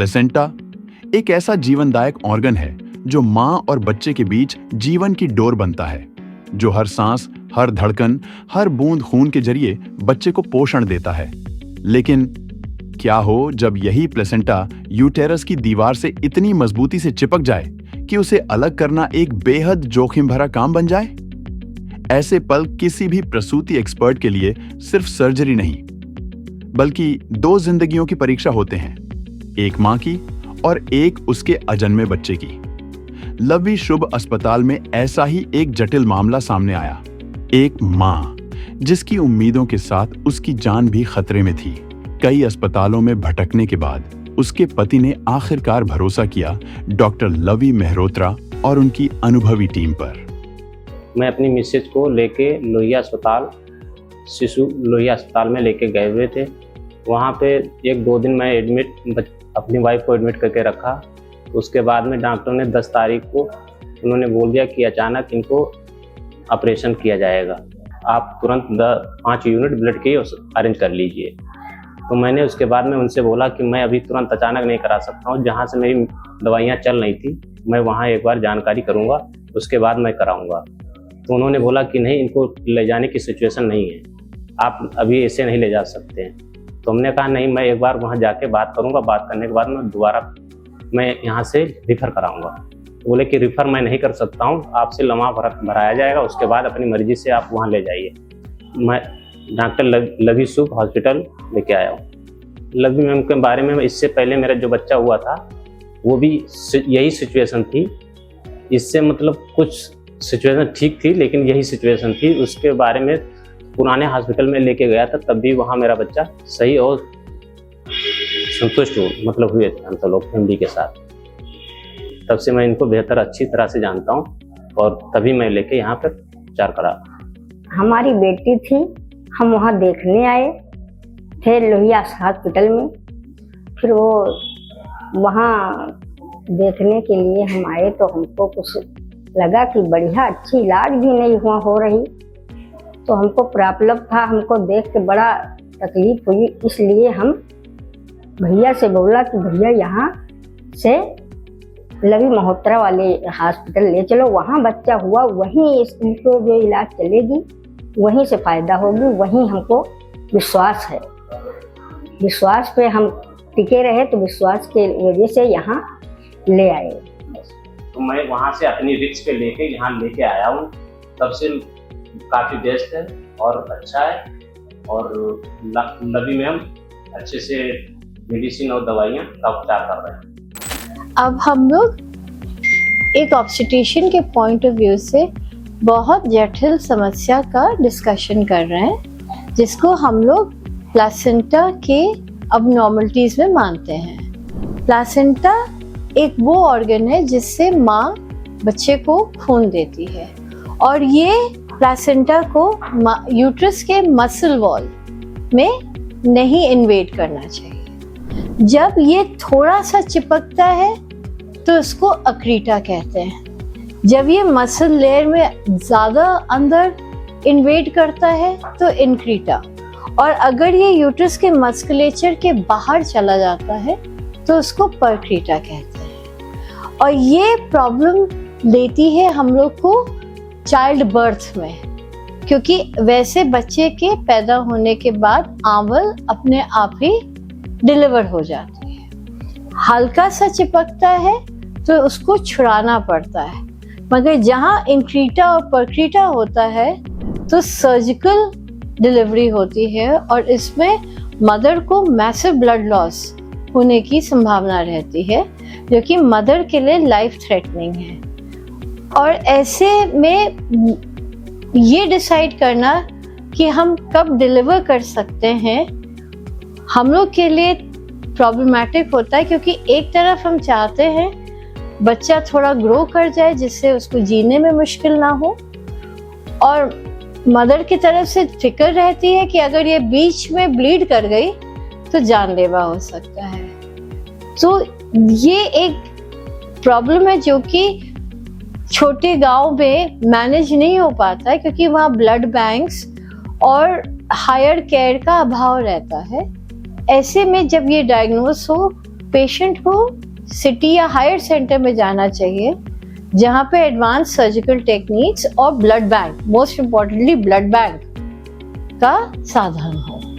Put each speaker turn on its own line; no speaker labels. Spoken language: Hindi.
प्लेसेंटा एक ऐसा जीवनदायक ऑर्गन है जो मां और बच्चे के बीच जीवन की डोर बनता है, जो हर सांस, हर धड़कन, हर बूंद खून के जरिए बच्चे को पोषण देता है। लेकिन क्या हो जब यही प्लेसेंटा यूटेरस की दीवार से इतनी मजबूती से चिपक जाए कि उसे अलग करना एक बेहद जोखिम भरा काम बन जाए? ऐसे पल किसी भी प्रसूति एक्सपर्ट के लिए सिर्फ सर्जरी नहीं, बल्कि 2 जिंदगियों की परीक्षा होते हैं, एक मां की और एक उसके अजन्मे बच्चे की। लवी शुभ अस्पताल में ऐसा ही एक जटिल मामला सामने आया। एक मां जिसकी उम्मीदों के साथ उसकी जान भी खतरे में थी। कई अस्पतालों में भटकने के बाद उसके पति ने आखिरकार भरोसा किया डॉक्टर लवी मेहरोत्रा और उनकी अनुभवी टीम पर।
मैं अपनी मिसेज को लेके लोहिया अस्पताल, शिशु लोहिया अस्पताल में लेके गए हुए थे। वहाँ पे 1-2 दिन मैं अपनी वाइफ को एडमिट करके रखा। उसके बाद में डॉक्टर ने 10 तारीख को उन्होंने बोल दिया कि अचानक इनको ऑपरेशन किया जाएगा, आप तुरंत 5 यूनिट ब्लड के अरेंज कर लीजिए। तो मैंने उसके बाद में उनसे बोला कि मैं अभी तुरंत अचानक नहीं करा सकता हूँ, जहाँ से मेरी दवाइयाँ चल रही थी मैं वहाँ एक बार जानकारी करूँगा, उसके बाद मैं कराऊँगा। तो उन्होंने बोला कि नहीं, इनको ले जाने की सिचुएशन नहीं है, आप अभी ऐसे नहीं ले जा सकते हैं। तो हमने कहा नहीं, मैं एक बार वहाँ जाके बात करूँगा, बात करने के बाद मैं दोबारा मैं यहाँ से रिफ़र कराऊँगा। बोले कि रिफ़र मैं नहीं कर सकता हूँ, आपसे लम्हा भराया जाएगा, उसके बाद अपनी मर्जी से आप वहाँ ले जाइए। मैं डॉक्टर लवी शुभ हॉस्पिटल लेके आया हूँ। लवी मैम के बारे में इससे पहले मेरा जो बच्चा हुआ था वो भी यही सिचुएशन थी। इससे मतलब कुछ सिचुएशन ठीक थी, लेकिन यही सिचुएशन थी। उसके बारे में पुराने हॉस्पिटल में लेके गया था, तब भी वहाँ मेरा बच्चा सही और संतुष्ट मतलब हुए थे हम सब लोग फैमिली के साथ। तब से मैं इनको बेहतर अच्छी तरह से जानता हूँ और तभी मैं लेके यहाँ पर उपचार करा।
हमारी बेटी थी, हम वहाँ देखने आए थे लोहिया हॉस्पिटल में। फिर वो वहाँ देखने के लिए हम आए तो हमको कुछ लगा कि बढ़िया अच्छी इलाज भी नहीं हुआ हो रही, तो हमको प्रॉब्लम था, हमको देख के बड़ा तकलीफ हुई। इसलिए हम भैया से बोला कि भैया यहाँ से लवी मल्होत्रा वाले हॉस्पिटल ले चलो, वहाँ बच्चा हुआ, वहीं इसको जो इलाज चलेगी वहीं से फ़ायदा होगी, वहीं हमको विश्वास है। विश्वास पे हम टिके रहे, तो विश्वास के वजह से यहाँ ले आए।
तो मैं वहाँ से अपनी रिस्क पे लेके यहाँ लेके आया हूँ, तब से काफ़ी बेस्ट है और अच्छा है। और लवी मैम अच्छे से मेडिसिन और दवाइयाँ का उपचार कर रहे हैं।
अब हम लोग एक ऑब्स्टेट्रिशियन के पॉइंट ऑफ व्यू से बहुत जटिल समस्या का डिस्कशन कर रहे हैं, जिसको हम लोग प्लासेंटा के अबनॉर्मलिटीज़ में मानते हैं। प्लासेंटा एक वो ऑर्गन है जिससे माँ बच्चे को खून देती है, और ये प्लासेंटा को यूट्रस के मसल वॉल में नहीं इन्वेड करना चाहिए। जब ये थोड़ा सा चिपकता है तो इसको अक्रीटा कहते हैं। जब ये मसल लेयर में ज़्यादा अंदर इन्वेड करता है तो इनक्रीटा, और अगर ये यूट्रस के मस्कुलेचर के बाहर चला जाता है तो उसको परक्रीटा कहते हैं। और ये प्रॉब्लम देती है हम लोग को चाइल्ड बर्थ में, क्योंकि वैसे बच्चे के पैदा होने के बाद आंवल अपने आप ही डिलीवर हो जाती है। हल्का सा चिपकता है तो उसको छुड़ाना पड़ता है, मगर जहाँ इनक्रीटा और परक्रीटा होता है तो सर्जिकल डिलीवरी होती है, और इसमें मदर को मैसिव ब्लड लॉस होने की संभावना रहती है, जो कि मदर के लिए लाइफ थ्रेटनिंग है। और ऐसे में ये डिसाइड करना कि हम कब डिलीवर कर सकते हैं हम लोग के लिए प्रॉब्लमेटिक होता है, क्योंकि एक तरफ हम चाहते हैं बच्चा थोड़ा ग्रो कर जाए जिससे उसको जीने में मुश्किल ना हो, और मदर की तरफ से फिक्र रहती है कि अगर ये बीच में ब्लीड कर गई तो जानलेवा हो सकता है। तो ये एक प्रॉब्लम है जो कि छोटे गांव में मैनेज नहीं हो पाता है, क्योंकि वहाँ ब्लड बैंक्स और हायर केयर का अभाव रहता है। ऐसे में जब ये डायग्नोस हो पेशेंट को सिटी या हायर सेंटर में जाना चाहिए जहां पे एडवांस सर्जिकल टेक्निक्स और blood bank, most importantly blood bank का साधन हो।